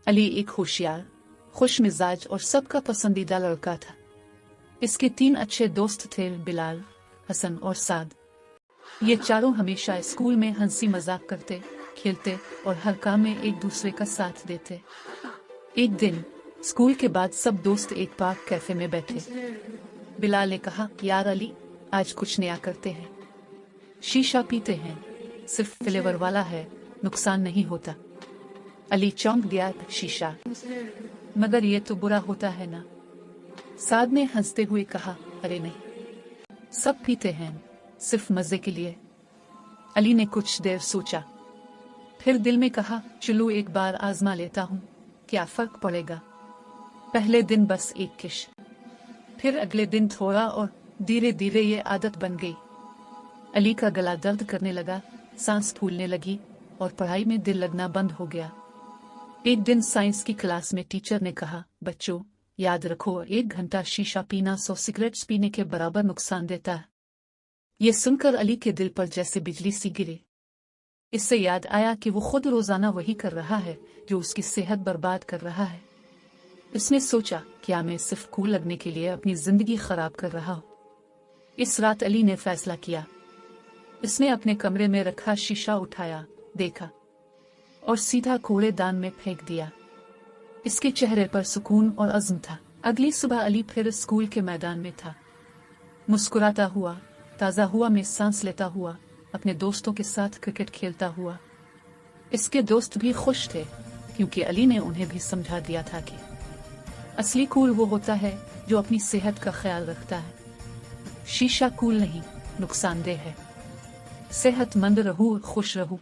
अली एक होशियार, खुश मिजाज और सबका पसंदीदा लड़का था। इसके 3 अच्छे दोस्त थे, बिलाल, हसन और साद। ये चारों हमेशा स्कूल में हंसी मजाक करते, खेलते और हर काम में एक दूसरे का साथ देते। एक दिन स्कूल के बाद सब दोस्त एक पार्क कैफे में बैठे। बिलाल ने कहा, यार अली, आज कुछ नया करते हैं। शीशा पीते हैं, सिर्फ फ्लेवर वाला है, नुकसान नहीं होता। अली चौंक गया, शीशा? मगर ये तो बुरा होता है ना। साद ने हंसते हुए कहा, अरे नहीं, सब पीते हैं, सिर्फ मजे के लिए। अली ने कुछ देर सोचा, फिर दिल में कहा, चलो एक बार आजमा लेता हूँ, क्या फर्क पड़ेगा। पहले दिन बस एक किश, फिर अगले दिन थोड़ा, और धीरे धीरे ये आदत बन गई। अली का गला दर्द करने लगा, सांस फूलने लगी और पढ़ाई में दिल लगना बंद हो गया। एक दिन साइंस की क्लास में टीचर ने कहा, बच्चों, याद रखो, 1 घंटा शीशा पीना 100 सिगरेट्स पीने के बराबर नुकसान देता है। ये सुनकर अली के दिल पर जैसे बिजली सी गिरी। इससे याद आया कि वो खुद रोजाना वही कर रहा है जो उसकी सेहत बर्बाद कर रहा है। इसने सोचा, क्या मैं सिर्फ कूल लगने के लिए अपनी जिंदगी खराब कर रहा हूँ। इस रात अली ने फैसला किया। इसने अपने कमरे में रखा शीशा उठाया, देखा और सीधा कूड़ेदान में फेंक दिया। इसके चेहरे पर सुकून और अज़्म था। अगली सुबह अली फिर स्कूल के मैदान में था, मुस्कुराता हुआ, ताज़ा हुआ में सांस लेता हुआ, अपने दोस्तों के साथ क्रिकेट खेलता हुआ। इसके दोस्त भी खुश थे, क्योंकि अली ने उन्हें भी समझा दिया था कि असली कूल वो होता है जो अपनी सेहत का ख्याल रखता है। शीशा कूल नहीं, नुकसानदेह है। सेहतमंद रहो, खुश रहो।